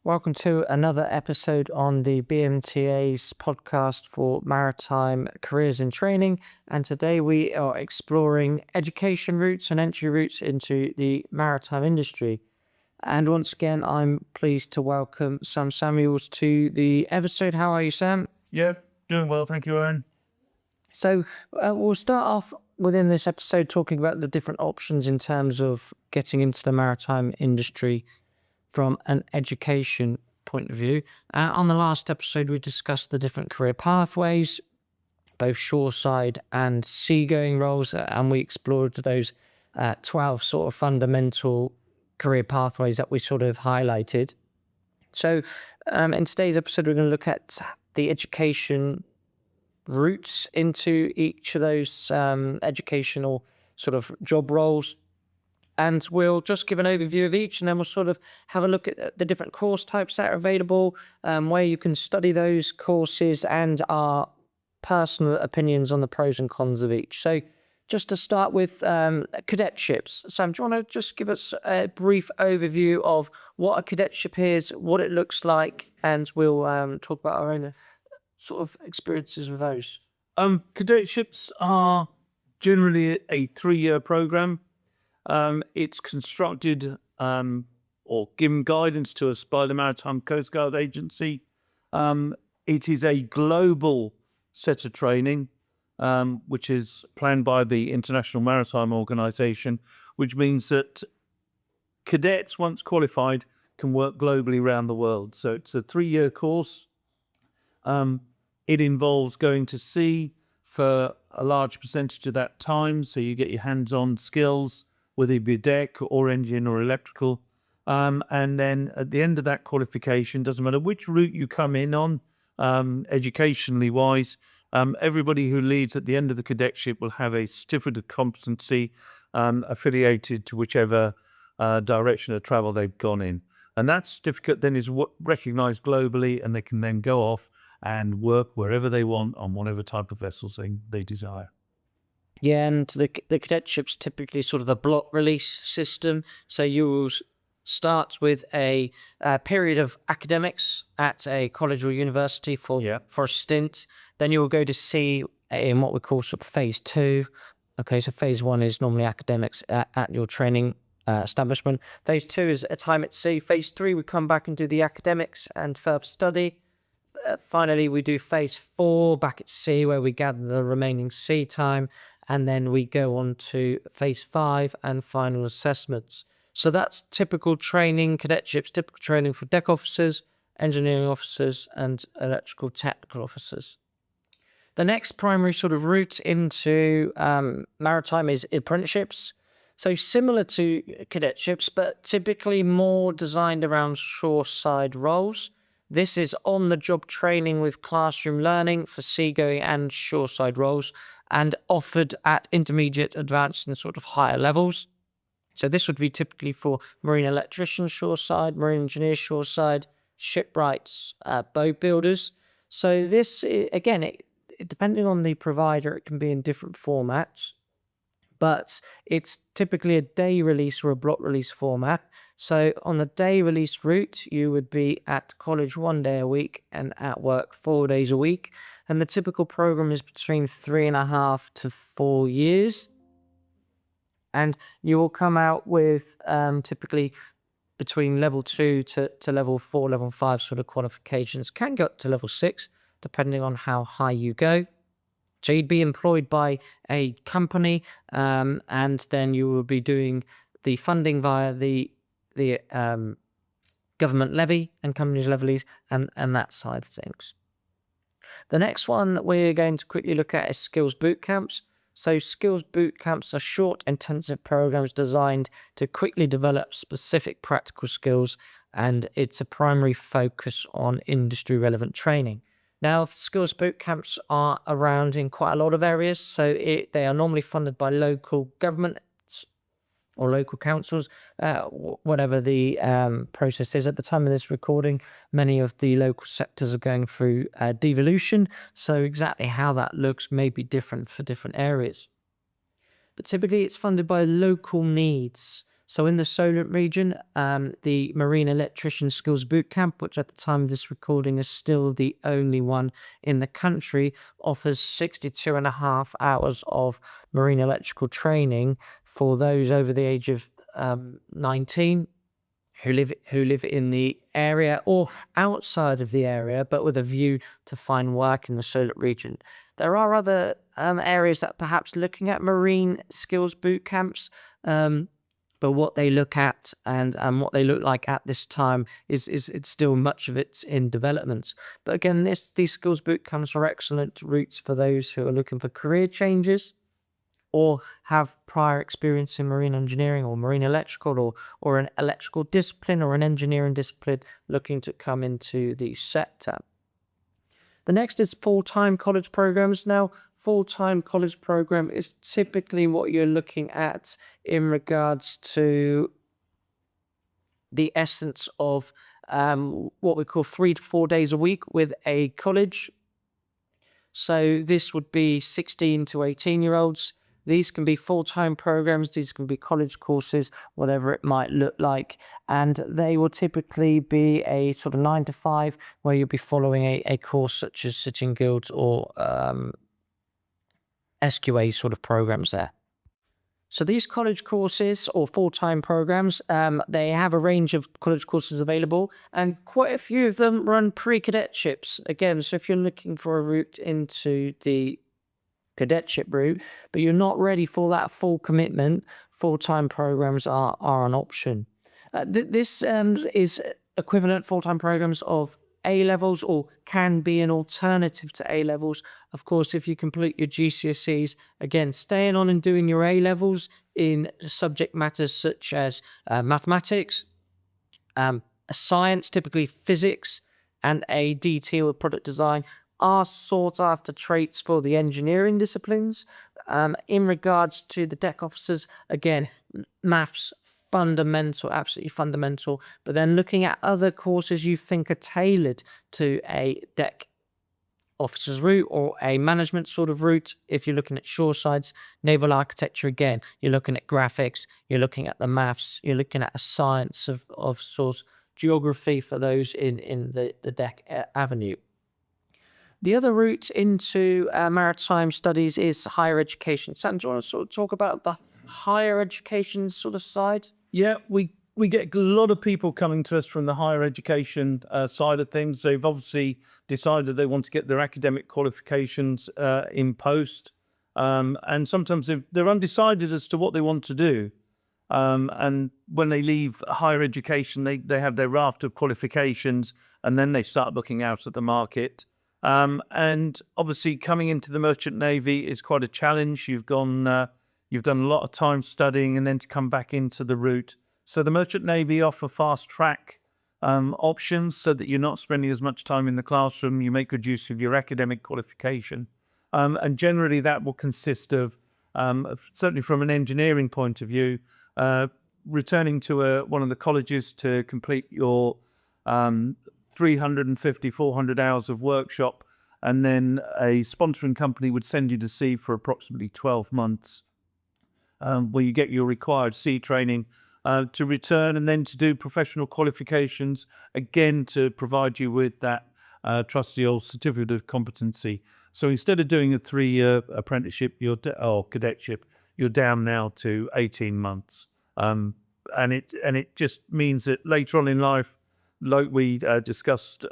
Welcome to another episode on the BMTA's podcast for Maritime Careers in Training. And today we are exploring education routes and entry routes into the maritime industry. And once again, I'm pleased to welcome Sam Samuels to the episode. How are you, Sam? Yeah, doing well, thank you, Aaron. So we'll start off within this episode talking about the different options in terms of getting into the maritime industry from an education point of view. On the last episode, we discussed the different career pathways, both shoreside and seagoing roles, and we explored those 12 sort of fundamental career pathways that we sort of highlighted. So in today's episode, we're going to look at the education routes into each of those educational sort of job roles. And we'll just give an overview of each, and then we'll sort of have a look at the different course types that are available, where you can study those courses, and our personal opinions on the pros and cons of each. So just to start with cadetships. Sam, do you want to just give us a brief overview of what a cadetship is, what it looks like, and we'll talk about our own sort of experiences with those. Cadetships are generally a 3-year program. It's constructed or given guidance to us by the Maritime Coast Guard Agency. It is a global set of training, which is planned by the International Maritime Organization, which means that cadets, once qualified, can work globally around the world. So it's a 3-year course. It involves going to sea for a large percentage of that time, so you get your hands-on skills, whether it be deck or engine or electrical. And then at the end of that qualification, doesn't matter which route you come in on, educationally wise, everybody who leaves at the end of the cadetship will have a certificate of competency affiliated to whichever direction of travel they've gone in. And that certificate then is recognized globally, and they can then go off and work wherever they want on whatever type of vessels they desire. Yeah, and the cadetship's typically sort of a block release system. So you will start with a period of academics at a college or university for a stint. Then you will go to sea in what we call sort of phase 2. Okay, so phase 1 is normally academics at your training establishment. Phase 2 is a time at sea. Phase 3, we come back and do the academics and further study. Finally, we do phase 4 back at sea, where we gather the remaining sea time. And then we go on to phase 5 and final assessments. So that's typical training, cadetships, typical training for deck officers, engineering officers, and electrical technical officers. The next primary sort of route into maritime is apprenticeships. So similar to cadetships, but typically more designed around shoreside roles. This is on-the-job training with classroom learning for seagoing and shoreside roles, and offered at intermediate, advanced, and sort of higher levels. So this would be typically for marine electricians shoreside, marine engineers shoreside, shipwrights, boat builders. So this, again, depending on the provider, it can be in different formats. But it's typically a day release or a block release format. So on the day release route, you would be at college 1 day a week and at work 4 days a week. And the typical program is between 3.5 to 4 years. And you will come out with typically between level 2 to level 4, level 5 sort of qualifications. Can go up to level 6, depending on how high you go. So you'd be employed by a company, and then you will be doing the funding via the government levy and companies' levies and that side of things. The next one that we're going to quickly look at is skills bootcamps. So skills bootcamps are short, intensive programs designed to quickly develop specific practical skills, and it's a primary focus on industry-relevant training. Now, skills bootcamps are around in quite a lot of areas, so they are normally funded by local governments or local councils, whatever the process is. At the time of this recording, many of the local sectors are going through devolution, so exactly how that looks may be different for different areas. But typically it's funded by local needs. So in the Solent region, the Marine Electrician Skills Bootcamp, which at the time of this recording is still the only one in the country, offers 62.5 hours of marine electrical training for those over the age of 19 who live in the area or outside of the area, but with a view to find work in the Solent region. There are other areas that perhaps looking at marine skills boot camps, but what they look at and what they look like at this time is it's still much of it's in development. But again, these skills boot camps are excellent routes for those who are looking for career changes, or have prior experience in marine engineering or marine electrical, or an electrical discipline or an engineering discipline looking to come into the sector. The next is full-time college programs. Now, full-time college program is typically what you're looking at in regards to the essence of what we call 3 to 4 days a week with a college. So this would be 16 to 18-year-olds. These can be full-time programs, these can be college courses, whatever it might look like. And they will typically be a sort of 9 to 5, where you'll be following a course such as Sitting Guilds or SQA sort of programs there. So these college courses or full-time programs, they have a range of college courses available, and quite a few of them run pre-cadetships. Again, so if you're looking for a route into the cadetship route, but you're not ready for that full commitment, full-time programs are an option. This is equivalent full-time programs of A-levels, or can be an alternative to A-levels. Of course, if you complete your GCSEs, again, staying on and doing your A-levels in subject matters such as mathematics, science, typically physics, and a DT or product design are sought after traits for the engineering disciplines. In regards to the deck officers, again, maths, fundamental, absolutely fundamental, but then looking at other courses you think are tailored to a deck officer's route or a management sort of route. If you're looking at shoresides, naval architecture, again, you're looking at graphics, you're looking at the maths, you're looking at a science of sort, geography for those in the deck avenue. The other route into maritime studies is higher education. Sam, do you want to sort of talk about the higher education sort of side? Yeah, we get a lot of people coming to us from the higher education side of things. They've obviously decided they want to get their academic qualifications in post, and sometimes they're undecided as to what they want to do. And when they leave higher education, they have their raft of qualifications, and then they start looking out at the market. And obviously, coming into the Merchant Navy is quite a challenge. You've done a lot of time studying, and then to come back into the route. So the Merchant Navy offer fast track options, so that you're not spending as much time in the classroom. You make good use of your academic qualification, and generally that will consist of, certainly from an engineering point of view, returning to one of the colleges to complete your 350, 400 hours of workshop, and then a sponsoring company would send you to sea for approximately 12 months, where you get your required sea training to return, and then to do professional qualifications, again to provide you with that trusty old certificate of competency. So instead of doing a 3-year apprenticeship or cadetship, you're down now to 18 months. And it just means that later on in life, like we discussed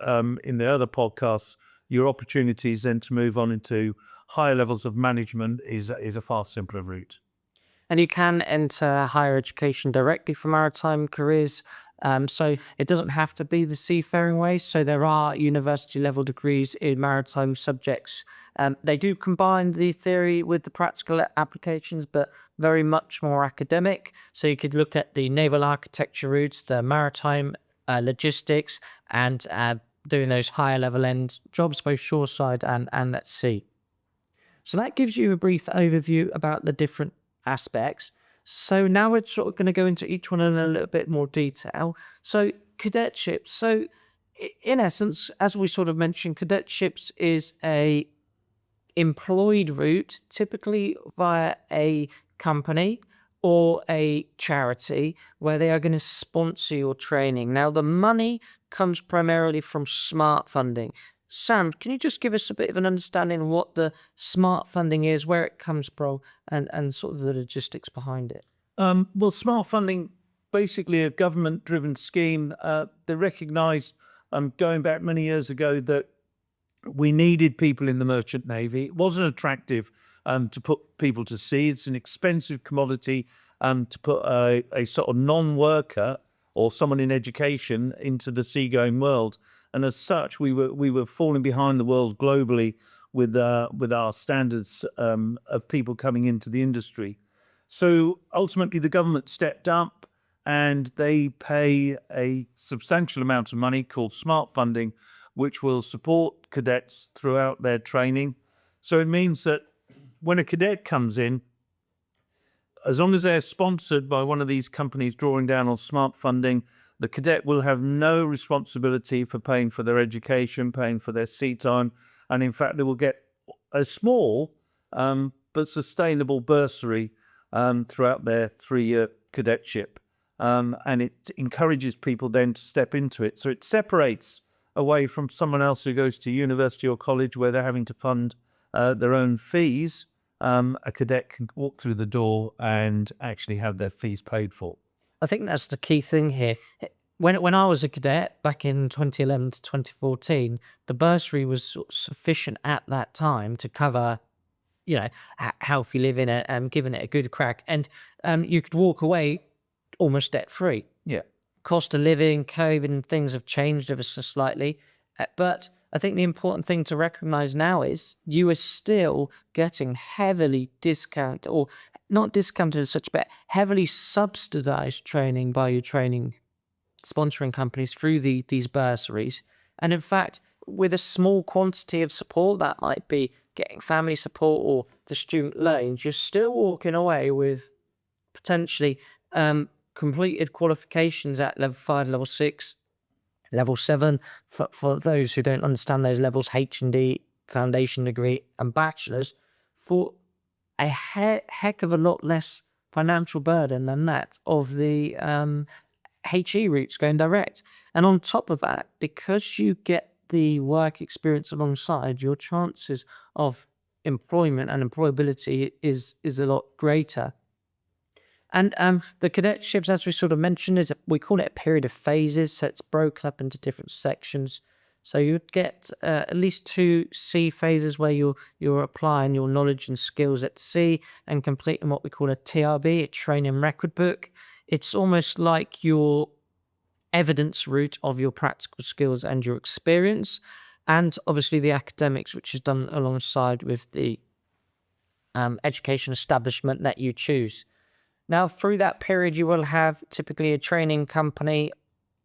in the other podcasts, your opportunities then to move on into higher levels of management is a far simpler route. And you can enter higher education directly for maritime careers. So it doesn't have to be the seafaring way. So there are university level degrees in maritime subjects. They do combine the theory with the practical applications, but very much more academic. So you could look at the naval architecture routes, the maritime logistics, and doing those higher level end jobs, both shoreside and at sea. So that gives you a brief overview about the different aspects. So now we're sort of going to go into each one in a little bit more detail. So cadetships. So in essence, as we sort of mentioned, cadetships is a employed route, typically via a company, or a charity where they are going to sponsor your training. Now, the money comes primarily from smart funding. Sam, can you just give us a bit of an understanding of what the smart funding is, where it comes from, and sort of the logistics behind it? Well, smart funding, basically a government-driven scheme. They recognised, going back many years ago, that we needed people in the merchant navy. It wasn't attractive to put people to sea. It's an expensive commodity to put a sort of non-worker or someone in education into the seagoing world. And as such, we were falling behind the world globally with our standards of people coming into the industry. So ultimately, the government stepped up and they pay a substantial amount of money called smart funding, which will support cadets throughout their training. So it means that when a cadet comes in, as long as they're sponsored by one of these companies drawing down on smart funding, the cadet will have no responsibility for paying for their education, paying for their sea time, and in fact, they will get a small but sustainable bursary throughout their 3-year cadetship. And it encourages people then to step into it. So it separates away from someone else who goes to university or college where they're having to fund their own fees. A cadet can walk through the door and actually have their fees paid for. I think that's the key thing here. When I was a cadet back in 2011 to 2014, the bursary was sort of sufficient at that time to cover, healthy living and giving it a good crack. And you could walk away almost debt free. Yeah. Cost of living, COVID, and things have changed ever so slightly. But I think the important thing to recognize now is you are still getting heavily discounted, or not discounted as such, but heavily subsidized training by your training sponsoring companies through these bursaries. And in fact, with a small quantity of support, that might be getting family support or the student loans, you're still walking away with potentially completed qualifications at level 5, level 6, level 7. For those who don't understand those levels, H&D, foundation degree, and bachelor's, for a heck of a lot less financial burden than that of the HE routes going direct. And on top of that, because you get the work experience alongside, your chances of employment and employability is a lot greater. And the cadetships, as we sort of mentioned, we call it a period of phases. So it's broken up into different sections. So you'd get at least 2 C phases where you're applying your knowledge and skills at sea and completing what we call a TRB, a training record book. It's almost like your evidence route of your practical skills and your experience, and obviously the academics, which is done alongside with the education establishment that you choose. Now, through that period, you will have typically a training company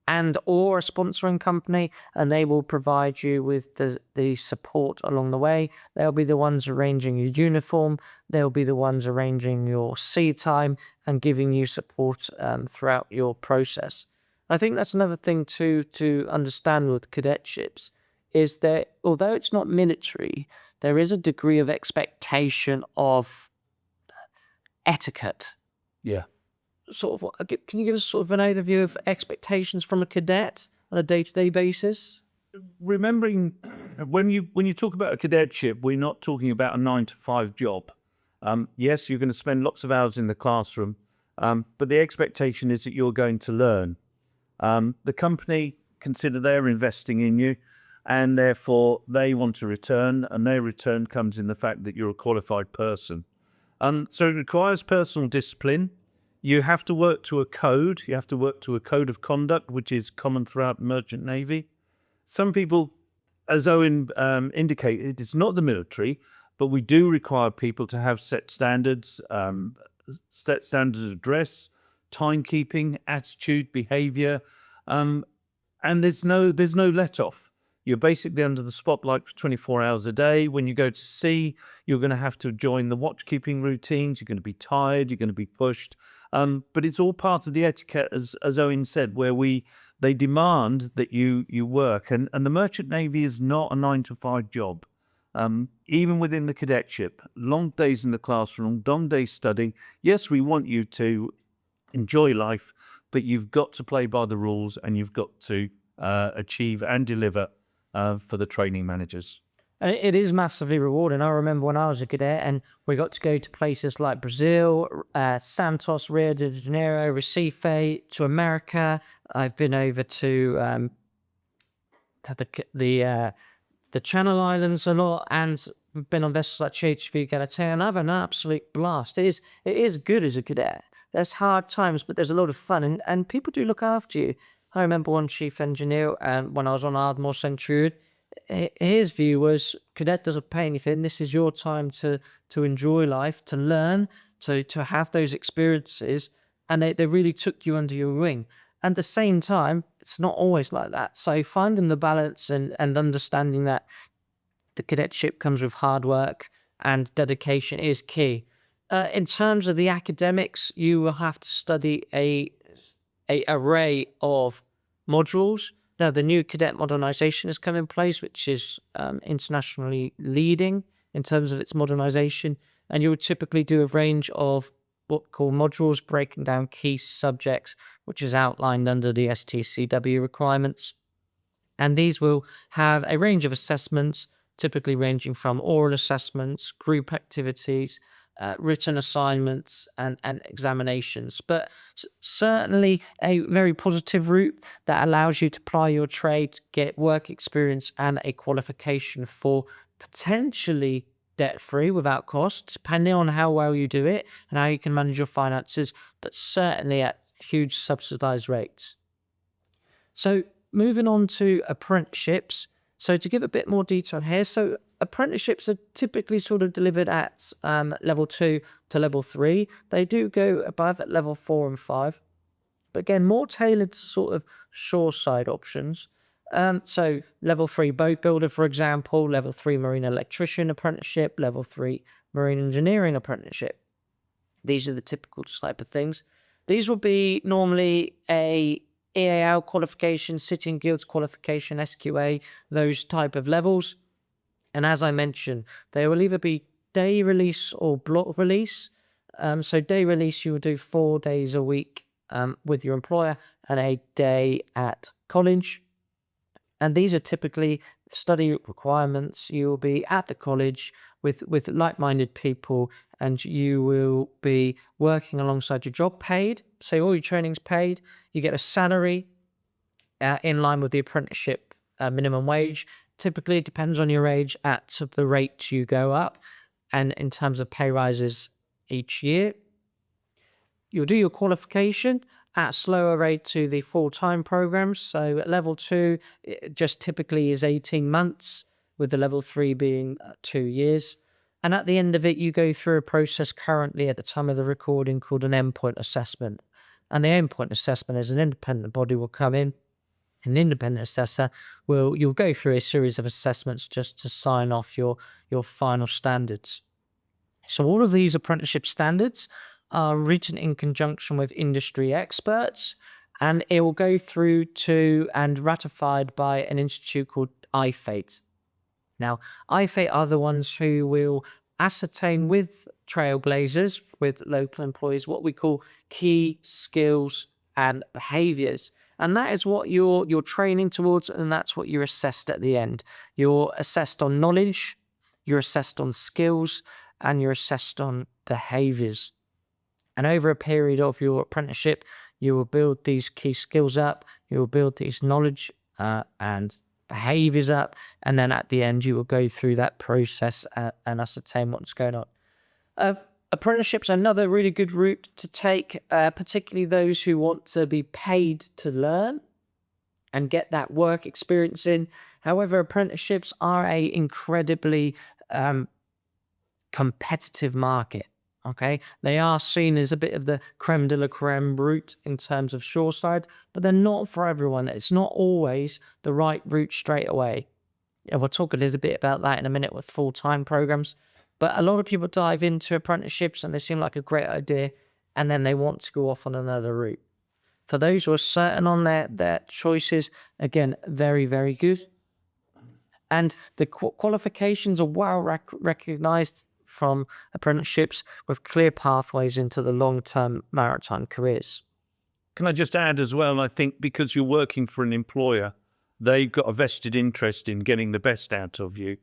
and or a sponsoring company, and they will provide you with the support along the way. They'll be the ones arranging your uniform. They'll be the ones arranging your sea time and giving you support throughout your process. I think that's another thing to understand with cadetships, is that although it's not military, there is a degree of expectation of etiquette. Yeah. Sort of, can you give us sort of an overview of expectations from a cadet on a day-to-day basis? Remembering when you talk about a cadetship, we're not talking about a 9-to-5 job. Yes, you're going to spend lots of hours in the classroom, but the expectation is that you're going to learn. The company consider they're investing in you, and therefore they want a return, and their return comes in the fact that you're a qualified person. So it requires personal discipline. You have to work to a code. You have to work to a code of conduct, which is common throughout the Merchant Navy. Some people, as Owen indicated, it's not the military, but we do require people to have set standards of dress, timekeeping, attitude, behaviour, and there's no let-off. You're basically under the spotlight for 24 hours a day. When you go to sea, you're going to have to join the watch-keeping routines. You're going to be tired. You're going to be pushed. But it's all part of the etiquette, as Owen said, where they demand that you work. And the Merchant Navy is not a 9-to-5 job. Even within the cadetship, long days in the classroom, long days studying. Yes, we want you to enjoy life, but you've got to play by the rules, and you've got to achieve and deliver for the training managers. It is massively rewarding. I remember when I was a cadet and we got to go to places like Brazil, Santos, Rio de Janeiro, Recife, to America. I've been over to the Channel Islands a lot, and been on vessels like HV Galatea, and I've had an absolute blast. It is good as a cadet. There's hard times, but there's a lot of fun, and people do look after you. I remember one chief engineer, when I was on Ardmore Centurion, his view was, cadet doesn't pay anything. This is your time to enjoy life, to learn, to have those experiences, and they really took you under your wing. At the same time, it's not always like that. So finding the balance and understanding that the cadetship comes with hard work and dedication is key. In terms of the academics, you will have to study a array of modules. Now, the new cadet modernization has come in place, which is internationally leading in terms of its modernization. And you would typically do a range of what we call modules, breaking down key subjects, which is outlined under the STCW requirements. And these will have a range of assessments, typically ranging from oral assessments, group activities, written assignments, and examinations. But certainly a very positive route that allows you to ply your trade, get work experience, and a qualification for potentially debt-free without cost, depending on how well you do it and how you can manage your finances, but certainly at huge subsidized rates. So moving on to apprenticeships. So to give a bit more detail here, so apprenticeships are typically sort of delivered at level 2 to level 3. They do go above at level 4 and 5, but again, more tailored to sort of shoreside options. So level 3 boat builder, for example, level 3 marine electrician apprenticeship, level 3 marine engineering apprenticeship. These are the typical type of things. These will be normally a EAL qualification, City Guilds qualification, SQA, those type of levels. And as I mentioned, they will either be day release or block release. So day release, you will do 4 days a week with your employer and a day at college. And these are typically study requirements. You will be at the college with like-minded people, and you will be working alongside your job paid. So all your training's paid. You get a salary in line with the apprenticeship minimum wage. Typically, it depends on your age at the rate you go up, and in terms of pay rises each year. You'll do your qualification at a slower rate to the full-time programs. So at level 2, it just typically is 18 months, with the level 3 being 2 years. And at the end of it, you go through a process currently at the time of the recording called an endpoint assessment. And the endpoint assessment is an independent body will come in. An independent assessor you'll go through a series of assessments just to sign off your final standards. So all of these apprenticeship standards are written in conjunction with industry experts, and it will go through to and ratified by an institute called IFATE. Now, IFATE are the ones who will ascertain with trailblazers, with local employees, what we call key skills and behaviours. And that is what you're training towards, and that's what you're assessed at the end. You're assessed on knowledge, you're assessed on skills, and you're assessed on behaviours. And over a period of your apprenticeship, you will build these key skills up, you will build these knowledge and behaviours up, and then at the end you will go through that process and ascertain what's going on. Apprenticeships are another really good route to take, particularly those who want to be paid to learn and get that work experience in. However, apprenticeships are a incredibly competitive market. Okay, they are seen as a bit of the creme de la creme route in terms of shoreside, but they're not for everyone. It's not always the right route straight away. Yeah, we'll talk a little bit about that in a minute with full-time programs. But a lot of people dive into apprenticeships and they seem like a great idea, and then they want to go off on another route. For those who are certain on their choices, again, very, very good. And the qualifications are well recognised from apprenticeships with clear pathways into the long-term maritime careers. Can I just add as well, I think because you're working for an employer, they've got a vested interest in getting the best out of you.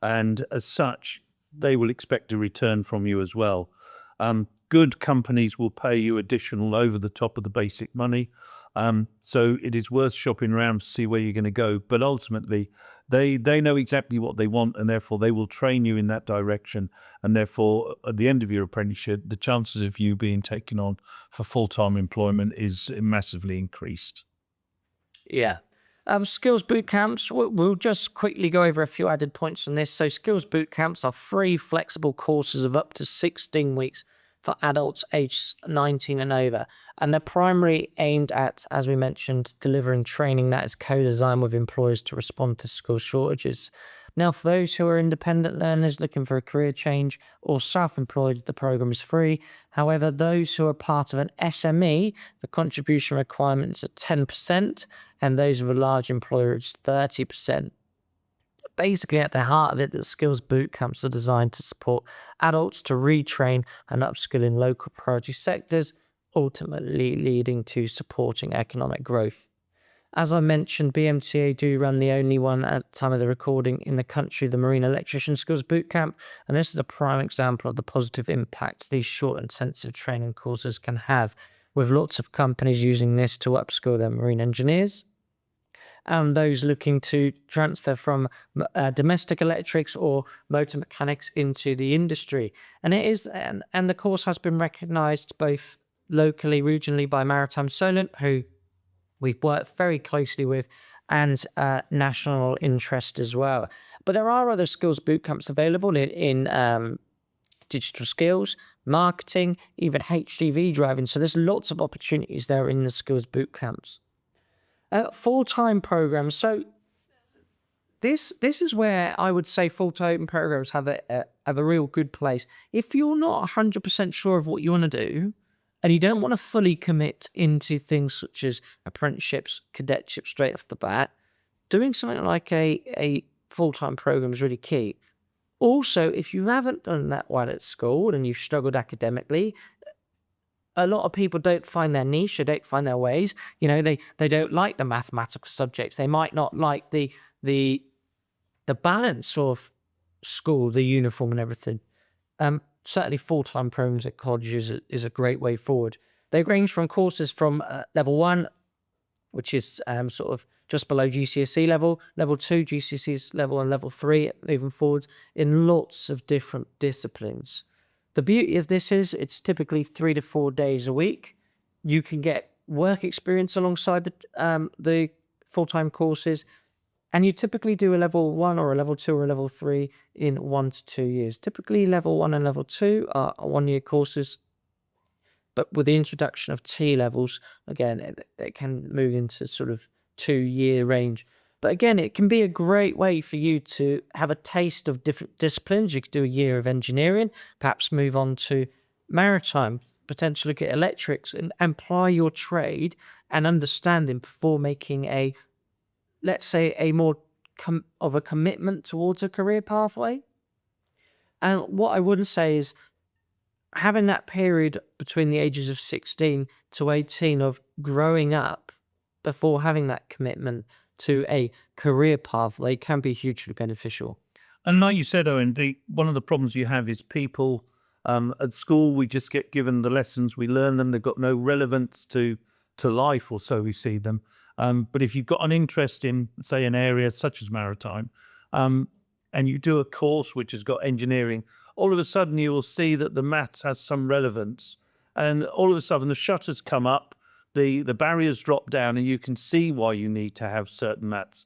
And as such, they will expect a return from you as well. Good companies will pay you additional over the top of the basic money. So it is worth shopping around to see where you're going to go. But ultimately, they know exactly what they want, and therefore they will train you in that direction. And therefore, at the end of your apprenticeship, the chances of you being taken on for full-time employment is massively increased. Yeah. Skills boot camps, we'll just quickly go over a few added points on this. So skills boot camps are free, flexible courses of up to 16 weeks for adults aged 19 and over. And they're primarily aimed at, as we mentioned, delivering training that is co-designed with employers to respond to skill shortages. Now, for those who are independent learners looking for a career change or self-employed, the program is free. However, those who are part of an SME, the contribution requirements are 10%, and those of a large employer is 30%. Basically, at the heart of it, the skills boot camps are designed to support adults to retrain and upskill in local priority sectors, ultimately leading to supporting economic growth. As I mentioned, BMTA do run the only one at the time of the recording in the country, the Marine Electrician Skills Bootcamp, and this is a prime example of the positive impact these short intensive training courses can have, with lots of companies using this to upskill their marine engineers and those looking to transfer from domestic electrics or motor mechanics into the industry. And it is, and the course has been recognised both locally, regionally by Maritime Solent, who we've worked very closely with, and national interest as well. But there are other skills bootcamps available in digital skills, marketing, even HGV driving. So there's lots of opportunities there in the skills bootcamps. Full-time programs. So this is where I would say full-time programs have a real good place. If you're not 100% sure of what you want to do, and you don't want to fully commit into things such as apprenticeships, cadetship straight off the bat, doing something like a full-time program is really key. Also, if you haven't done that well at school and you've struggled academically, a lot of people don't find their niche, they don't find their ways. You know, they don't like the mathematical subjects. They might not like the balance of school, the uniform and everything. Certainly full-time programs at colleges is a great way forward. They range from courses from level 1, which is sort of just below GCSE level, level 2 GCSE level, and level 3 moving forward in lots of different disciplines. The beauty of this is it's typically 3 to 4 days a week. You can get work experience alongside the full-time courses, and you typically do a level 1 or a level 2 or a level 3 in 1 to 2 years. Typically level 1 and level 2 are 1-year courses, but with the introduction of T levels, again, it can move into sort of 2-year range. But again, it can be a great way for you to have a taste of different disciplines. You could do a year of engineering, perhaps move on to maritime, potentially look at electrics, and apply your trade and understanding before making let's say, a more of a commitment towards a career pathway. And what I would say is having that period between the ages of 16 to 18 of growing up before having that commitment to a career pathway can be hugely beneficial. And like you said, Owen, one of the problems you have is people at school, we just get given the lessons, we learn them, they've got no relevance to life, or so we see them. But if you've got an interest in, say, an area such as maritime, and you do a course which has got engineering, all of a sudden you will see that the maths has some relevance. And all of a sudden the shutters come up, the barriers drop down, and you can see why you need to have certain maths.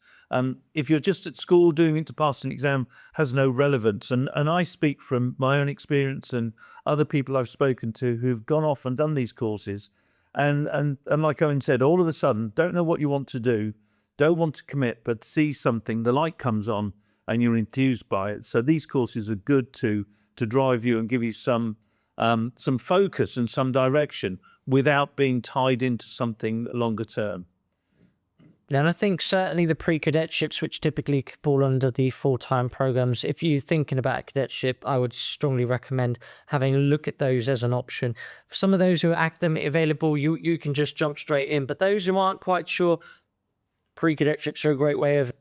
If you're just at school doing it to pass an exam, has no relevance. And I speak from my own experience and other people I've spoken to who've gone off and done these courses. And like Owen said, all of a sudden, don't know what you want to do, don't want to commit, but see something, the light comes on and you're enthused by it. So these courses are good to drive you and give you some focus and some direction without being tied into something longer term. And I think certainly the pre-cadetships, which typically fall under the full-time programs, if you're thinking about a cadetship, I would strongly recommend having a look at those as an option. For some of those who are academically available, you can just jump straight in. But those who aren't quite sure, pre-cadetships are a great way of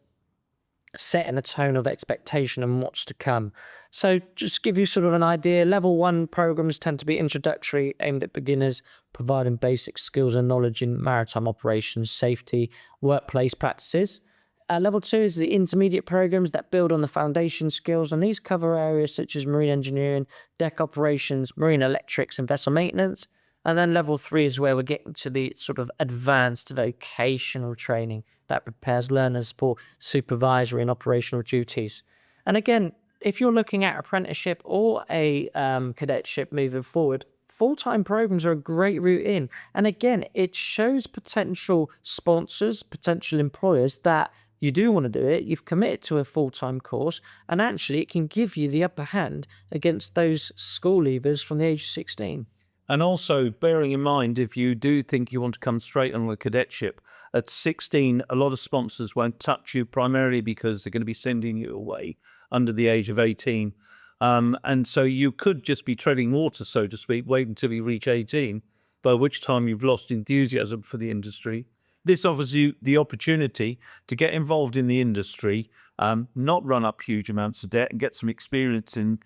setting a tone of expectation and what's to come. So just give you sort of an idea, level 1 programs tend to be introductory, aimed at beginners, providing basic skills and knowledge in maritime operations, safety, workplace practices. Level 2 is the intermediate programs that build on the foundation skills, and these cover areas such as marine engineering, deck operations, marine electrics, and vessel maintenance. And then level 3 is where we're getting to the sort of advanced vocational training that prepares learners for supervisory and operational duties. And again, if you're looking at apprenticeship or a cadetship moving forward, full-time programs are a great route in. And again, it shows potential sponsors, potential employers that you do want to do it, you've committed to a full-time course, and actually it can give you the upper hand against those school leavers from the age of 16. And also bearing in mind, if you do think you want to come straight on a cadetship, at 16, a lot of sponsors won't touch you, primarily because they're going to be sending you away under the age of 18. And so you could just be treading water, so to speak, wait until you reach 18, by which time you've lost enthusiasm for the industry. This offers you the opportunity to get involved in the industry, not run up huge amounts of debt, and get some experience in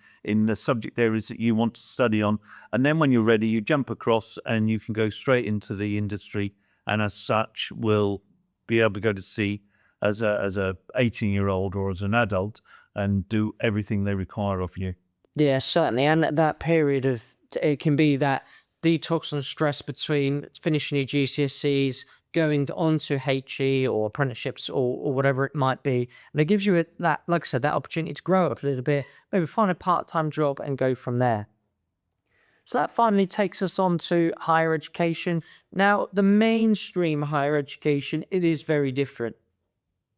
the subject areas that you want to study on. And then when you're ready, you jump across and you can go straight into the industry, and as such will be able to go to sea as a 18-year-old or as an adult and do everything they require of you. Yeah, certainly. And at that period of, it can be that detox and stress between finishing your GCSEs, going on to HE or apprenticeships or whatever it might be. And it gives you that, like I said, that opportunity to grow up a little bit, maybe find a part-time job and go from there. So that finally takes us on to higher education. Now, the mainstream higher education, it is very different.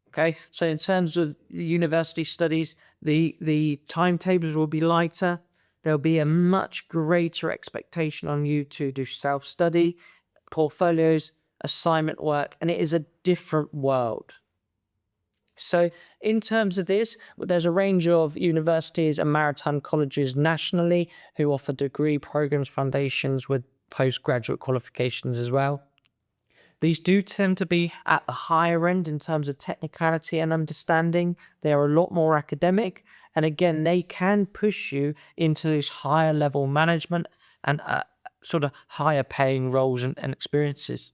Okay, so in terms of the university studies, the timetables will be lighter. There'll be a much greater expectation on you to do self-study, portfolios, assignment work, and it is a different world. So in terms of this, there's a range of universities and maritime colleges nationally who offer degree programs, foundations with postgraduate qualifications as well. These do tend to be at the higher end in terms of technicality and understanding. They are a lot more academic. And again, they can push you into this higher level management and sort of higher paying roles and experiences.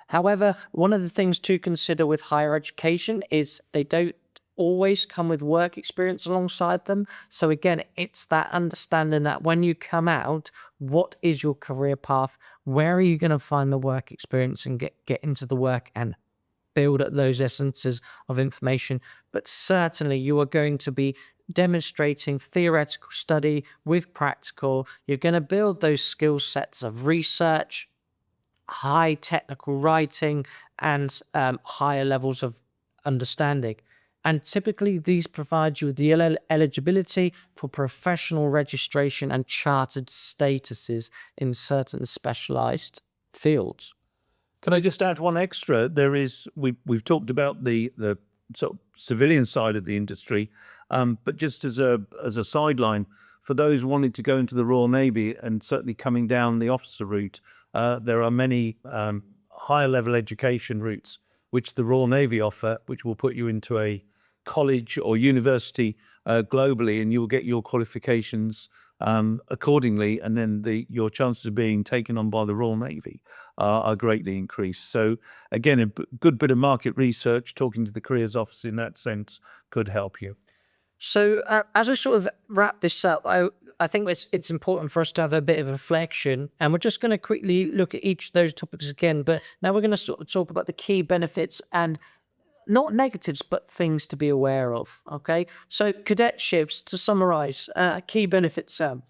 However, one of the things to consider with higher education is they don't always come with work experience alongside them. So again, it's that understanding that when you come out, what is your career path? Where are you going to find the work experience and get into the work and build up those essences of information? But certainly you are going to be demonstrating theoretical study with practical. You're going to build those skill sets of research, high technical writing, and higher levels of understanding. And typically these provide you with the eligibility for professional registration and chartered statuses in certain specialized fields. Can I just add one extra? We've talked about the sort of civilian side of the industry, but just as a sideline, for those wanting to go into the Royal Navy and certainly coming down the officer route, there are many higher level education routes which the Royal Navy offer, which will put you into a college or university globally, and you'll get your qualifications accordingly, and then your chances of being taken on by the Royal Navy are greatly increased. So again, a good bit of market research, talking to the careers office in that sense, could help you. So as I sort of wrap this up, I think it's important for us to have a bit of reflection, and we're just going to quickly look at each of those topics again, but now we're going to sort of talk about the key benefits and not negatives, but things to be aware of. Okay, so cadetships, to summarize, key benefits, Sam.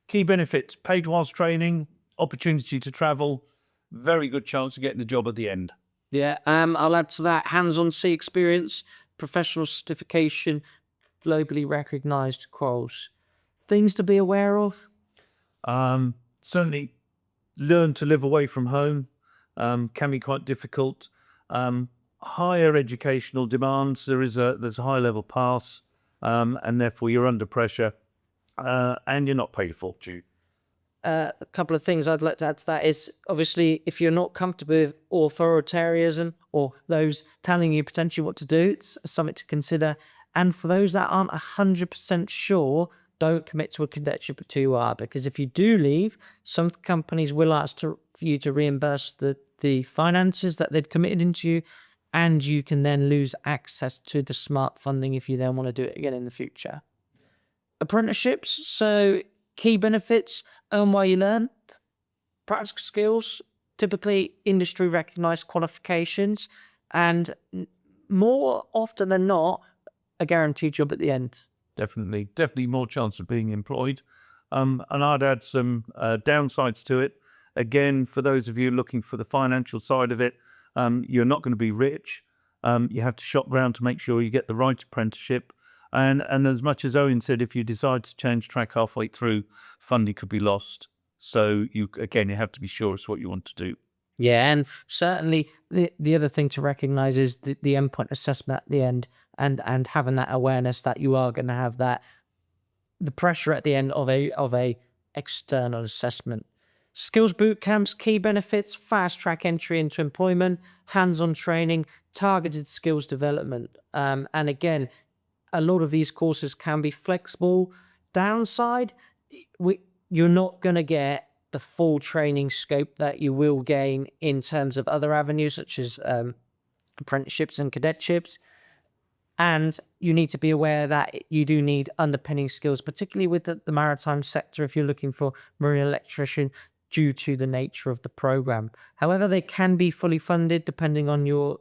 Key benefits: paid whilst training, opportunity to travel, very good chance of getting the job at the end. Yeah, I'll add to that hands-on sea experience, professional certification, globally recognized quals. Things to be aware of? Certainly learn to live away from home, can be quite difficult. higher educational demands. There's a high level pass, and therefore you're under pressure, and you're not paid a fortune. A couple of things I'd like to add to that is, obviously, if you're not comfortable with authoritarianism or those telling you potentially what to do, it's something to consider. And for those that aren't 100% sure, don't commit to a cadetship until you are, because if you do leave, some companies will ask for you to reimburse the finances that they've committed into you, and you can then lose access to the smart funding if you then want to do it again in the future. Apprenticeships, so key benefits: earn while you learn, practical skills, typically industry recognized qualifications, and more often than not, a guaranteed job at the end. Definitely more chance of being employed. And I'd add some downsides to it. Again, for those of you looking for the financial side of it, you're not going to be rich. You have to shop around to make sure you get the right apprenticeship. And as much as Owen said, if you decide to change track halfway through, funding could be lost. So you have to be sure it's what you want to do. Yeah, and certainly the other thing to recognise is the endpoint assessment at the end, and having that awareness that you are going to have the pressure at the end of a external assessment. Skills bootcamps, key benefits: fast track entry into employment, hands-on training, targeted skills development. And again, a lot of these courses can be flexible. Downside, you're not going to get the full training scope that you will gain in terms of other avenues such as apprenticeships and cadetships. And you need to be aware that you do need underpinning skills, particularly with the maritime sector, if you're looking for marine electrician, due to the nature of the program. However, they can be fully funded depending on your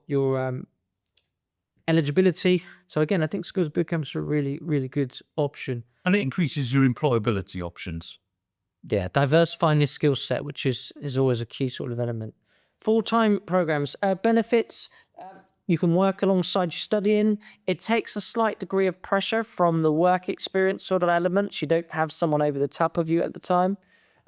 eligibility. So again, I think skills bootcamps are a really, really good option. And it increases your employability options. Yeah, diversifying your skill set, which is always a key sort of element. Full-time programs, benefits: you can work alongside your studying. It takes a slight degree of pressure from the work experience sort of elements. You don't have someone over the top of you at the time.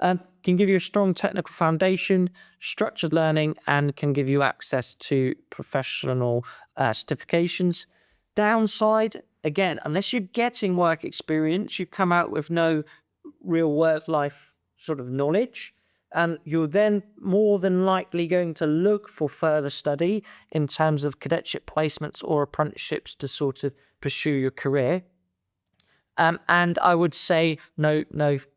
Can give you a strong technical foundation, structured learning, and can give you access to professional certifications. Downside, again, unless you're getting work experience, you come out with no real work-life sort of knowledge, and you're then more than likely going to look for further study in terms of cadetship placements or apprenticeships to sort of pursue your career. And I would say no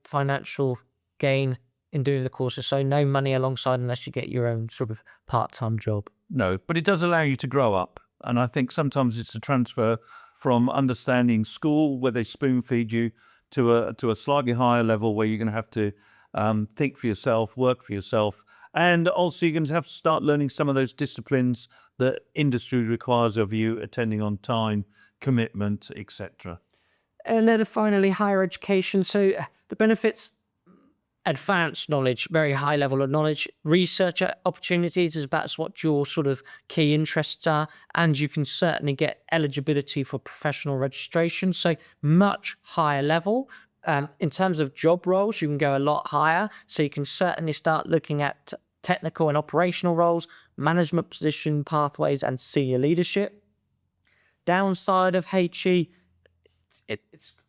financial gain in doing the courses, so no money alongside unless you get your own sort of part-time job. No, but it does allow you to grow up. And I think sometimes it's a transfer from understanding school, where they spoon feed you, to a slightly higher level where you're going to have to think for yourself, work for yourself. And also you're going to have to start learning some of those disciplines that industry requires of you, attending on time, commitment, etc. And then finally, higher education. So the benefits: advanced knowledge, very high level of knowledge, research opportunities, as that's what your sort of key interests are, and you can certainly get eligibility for professional registration, so much higher level. In terms of job roles, you can go a lot higher, so you can certainly start looking at technical and operational roles, management position pathways, and senior leadership. Downside of HE,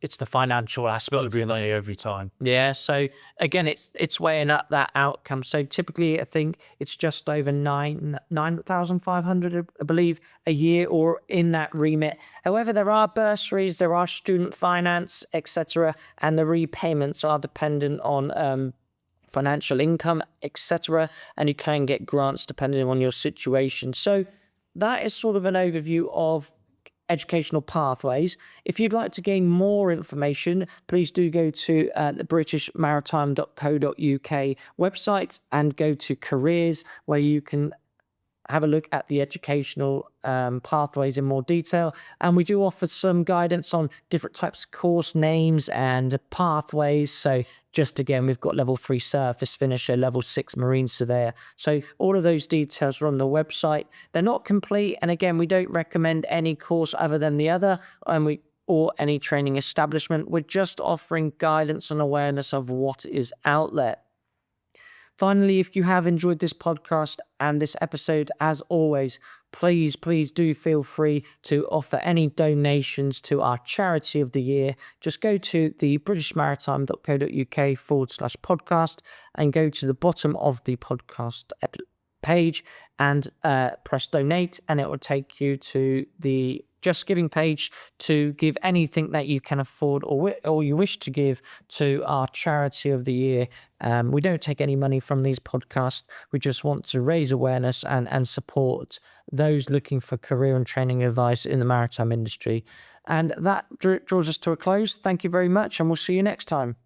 it's the financial aspect. Got to be money every time. Yeah, so again, it's weighing up that outcome. So typically, I think it's just over 9,500, I believe, a year, or in that remit. However, there are bursaries, there are student finance, etc., and the repayments are dependent on financial income, etc., and you can get grants depending on your situation. So that is sort of an overview of educational pathways. If you'd like to gain more information, please do go to the britishmaritime.co.uk website and go to careers, where you can have a look at the educational pathways in more detail. And we do offer some guidance on different types of course names and pathways. So just again, we've got level 3 surface finisher, level 6 marine surveyor. So all of those details are on the website. They're not complete. And again, we don't recommend any course other than the other, or any training establishment. We're just offering guidance and awareness of what is out there. Finally, if you have enjoyed this podcast and this episode, as always, please do feel free to offer any donations to our charity of the year. Just go to the britishmaritime.co.uk/podcast and go to the bottom of the podcast page and press donate, and it will take you to the Just Giving page to give anything that you can afford or you wish to give to our charity of the year. We don't take any money from these podcasts. We just want to raise awareness and support those looking for career and training advice in the maritime industry. And that draws us to a close. Thank you very much, and we'll see you next time.